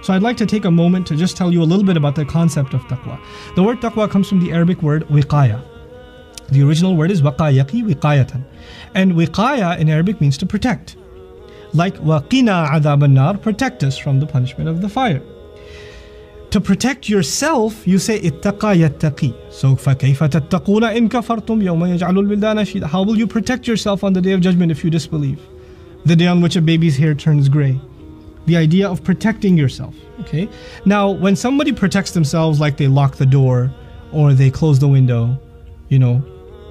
So I'd like to take a moment to just tell you a little bit about the concept of taqwa. The word taqwa comes from the Arabic word wiqaya. The original word is waqayaqi wiqayatan. And wiqaya in Arabic means to protect. Like waqina adhab an-nar, protect us from the punishment of the fire. To protect yourself, you say ittaqa yattaqi. So فَكَيْفَ تَتَّقُونَ إِن كَفَرْتُمْ يَوْمَ يَجْعَلُ الْوِلْدَانَ شِيبًا. How will you protect yourself on the day of judgment if you disbelieve? The day on which a baby's hair turns gray. The idea of protecting yourself. Okay. Now, when somebody protects themselves, like they lock the door, or they close the window,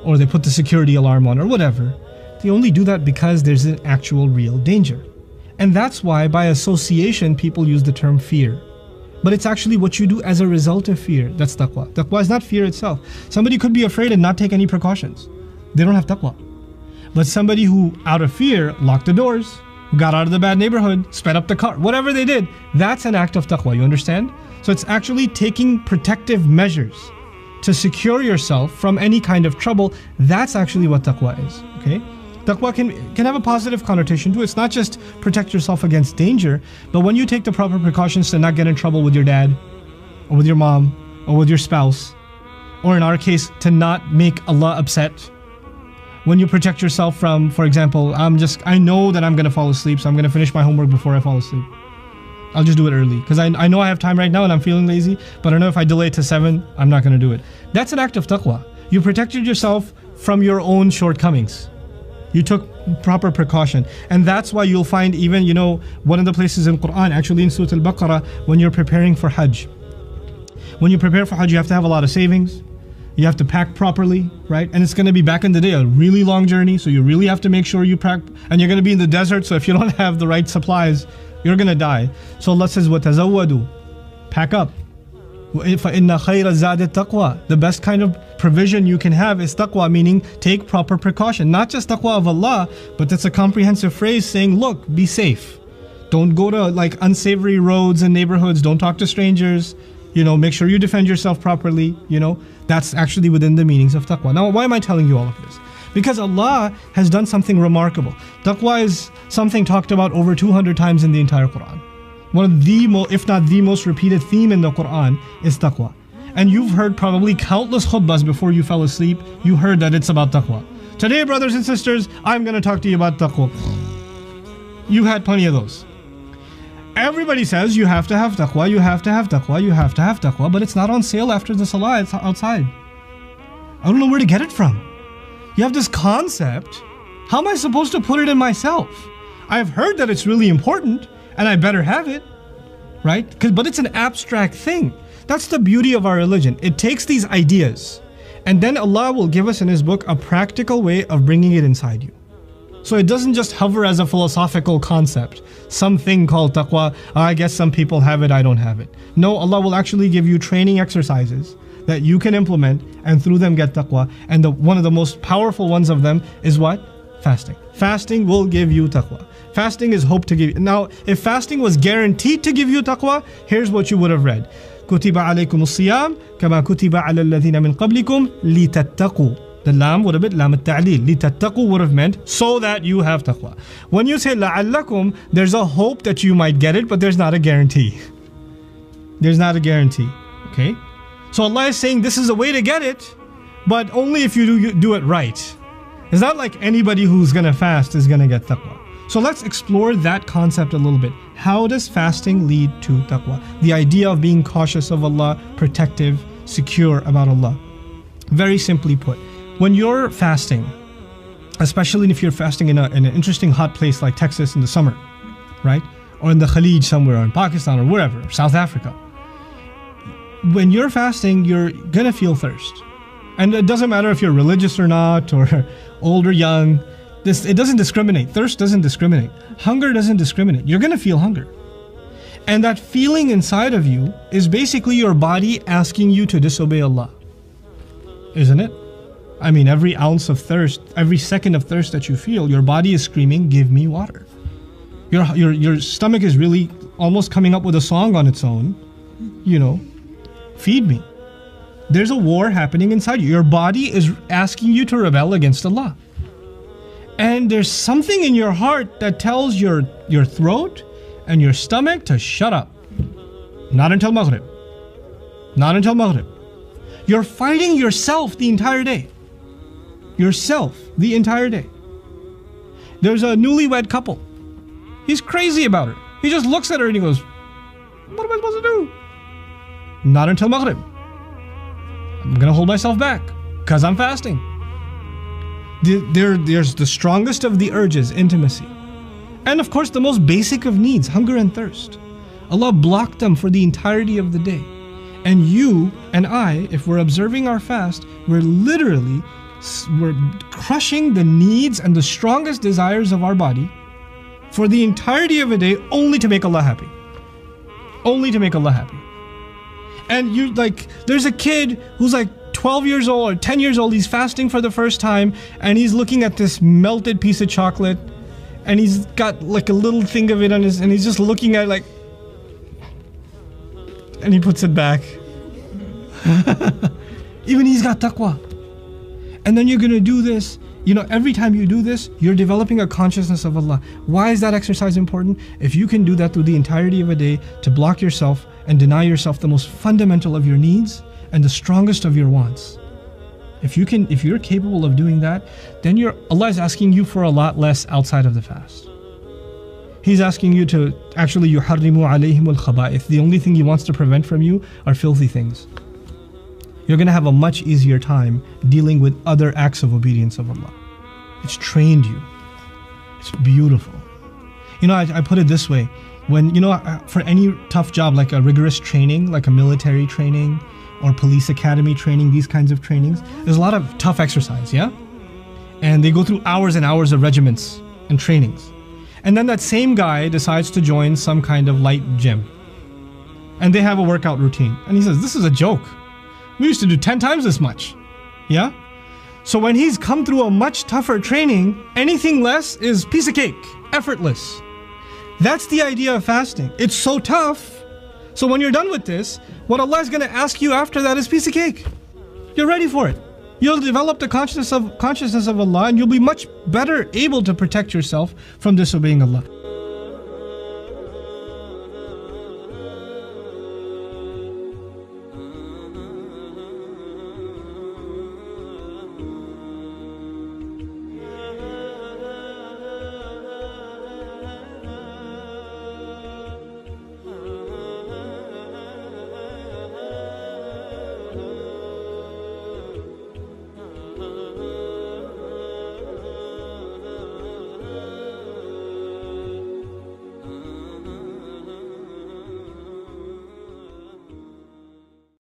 or they put the security alarm on, or whatever, they only do that because there's an actual real danger. And that's why, by association, people use the term fear. But it's actually what you do as a result of fear. That's taqwa. Taqwa is not fear itself. Somebody could be afraid and not take any precautions. They don't have taqwa. But somebody who, out of fear, locked the doors, got out of the bad neighborhood, sped up the car, whatever they did, that's an act of taqwa. You understand? So it's actually taking protective measures to secure yourself from any kind of trouble. That's actually what taqwa is. Okay? Taqwa can have a positive connotation too. It's not just protect yourself against danger, but when you take the proper precautions to not get in trouble with your dad, or with your mom, or with your spouse, or in our case, to not make Allah upset. When you protect yourself from, for example, I know that I'm going to fall asleep, so I'm going to finish my homework before I fall asleep. I'll just do it early, because I know I have time right now and I'm feeling lazy, but I know if I delay it to 7, I'm not going to do it. That's an act of taqwa. You protected yourself from your own shortcomings. You took proper precaution. And that's why you'll find even, one of the places in Qur'an, actually in Surah Al-Baqarah, when you're preparing for Hajj. When you prepare for Hajj, you have to have a lot of savings. You have to pack properly, right? And it's going to be, back in the day, a really long journey. So you really have to make sure you pack. And you're going to be in the desert. So if you don't have the right supplies, you're going to die. So Allah says, وَتَزَوَّدُوا. Pack up. فَإِنَّ خَيْرَ الزَّادِ التَّقْوَى. The best kind of provision you can have is taqwa, meaning take proper precaution. Not just taqwa of Allah, but that's a comprehensive phrase saying, look, be safe. Don't go to unsavory roads and neighborhoods. Don't talk to strangers. Make sure you defend yourself properly. That's actually within the meanings of taqwa. Now, why am I telling you all of this? Because Allah has done something remarkable. Taqwa is something talked about over 200 times in the entire Qur'an. One of the if not the most repeated theme in the Qur'an is taqwa. And you've heard probably countless khutbahs before you fell asleep. You heard that it's about taqwa. Today, brothers and sisters, I'm going to talk to you about taqwa. You had plenty of those. Everybody says you have to have taqwa, you have to have taqwa, you have to have taqwa, but it's not on sale after the salah, it's outside. I don't know where to get it from. You have this concept. How am I supposed to put it in myself? I've heard that it's really important, and I better have it, right? But it's an abstract thing. That's the beauty of our religion. It takes these ideas, and then Allah will give us in His book a practical way of bringing it inside you. So it doesn't just hover as a philosophical concept, something called taqwa. I guess some people have it, I don't have it. No, Allah will actually give you training exercises that you can implement, and through them get taqwa. And one of the most powerful ones of them is what? Fasting. Fasting will give you taqwa. Fasting is hope to give you. Now, if fasting was guaranteed to give you taqwa, here's what you would have read. كُتِبَ عَلَيْكُمُ الصِّيَامُ كَمَا كُتِبَ عَلَى الَّذِينَ مِن قَبْلِكُمْ لِتَتَّقُوا. The lam would have been lam al-ta'leel. لِتَتَّقُوا would have meant so that you have taqwa. When you say لَعَلَّكُمْ, there's a hope that you might get it, but there's not a guarantee. There's not a guarantee. Okay? So Allah is saying this is a way to get it, but only if you do it right. It's not like anybody who's going to fast is going to get taqwa. So let's explore that concept a little bit. How does fasting lead to taqwa? The idea of being cautious of Allah, protective, secure about Allah. Very simply put, when you're fasting, especially if you're fasting in an interesting hot place like Texas in the summer, right? Or in the Khalij somewhere, or in Pakistan, or wherever, South Africa. When you're fasting, you're gonna feel thirst. And it doesn't matter if you're religious or not, or old or young. It doesn't discriminate. Thirst doesn't discriminate. Hunger doesn't discriminate. You're gonna feel hunger. And that feeling inside of you is basically your body asking you to disobey Allah. Isn't it? I mean, every ounce of thirst, every second of thirst that you feel, your body is screaming, give me water. Your stomach is really almost coming up with a song on its own. Feed me. There's a war happening inside you. Your body is asking you to rebel against Allah. And there's something in your heart that tells your throat and your stomach to shut up. Not until Maghrib. Not until Maghrib. You're fighting yourself the entire day. Yourself the entire day. There's a newlywed couple. He's crazy about her. He just looks at her and he goes, what am I supposed to do? Not until Maghrib. I'm gonna hold myself back because I'm fasting. There's the strongest of the urges, intimacy. And of course the most basic of needs, hunger and thirst. Allah blocked them for the entirety of the day. And you and I, if we're observing our fast, we're crushing the needs and the strongest desires of our body for the entirety of a day, only to make Allah happy. Only to make Allah happy. And you there's a kid who's like 12 years old or 10 years old, he's fasting for the first time, and he's looking at this melted piece of chocolate, and he's got like a little thing of it on his, and he's just looking at it and he puts it back. Even he's got taqwa. And then you're gonna do this. Every time you do this, you're developing a consciousness of Allah. Why is that exercise important? If you can do that through the entirety of a day, to block yourself and deny yourself the most fundamental of your needs and the strongest of your wants. If you're capable of doing that, then Allah is asking you for a lot less outside of the fast. He's asking you to actually يُحَرِّمُ عَلَيْهِمُ الْخَبَائِثِ. The only thing He wants to prevent from you are filthy things. You're going to have a much easier time dealing with other acts of obedience of Allah. It's trained you. It's beautiful. I put it this way. When, for any tough job, like a rigorous training, like a military training or police academy training, these kinds of trainings, there's a lot of tough exercise, yeah? And they go through hours and hours of regiments and trainings. And then that same guy decides to join some kind of light gym. And they have a workout routine. And he says, this is a joke. We used to do 10 times this much. Yeah? So when he's come through a much tougher training, anything less is piece of cake, effortless. That's the idea of fasting. It's so tough. So when you're done with this, what Allah is going to ask you after that is piece of cake. You're ready for it. You'll develop the consciousness of Allah, and you'll be much better able to protect yourself from disobeying Allah.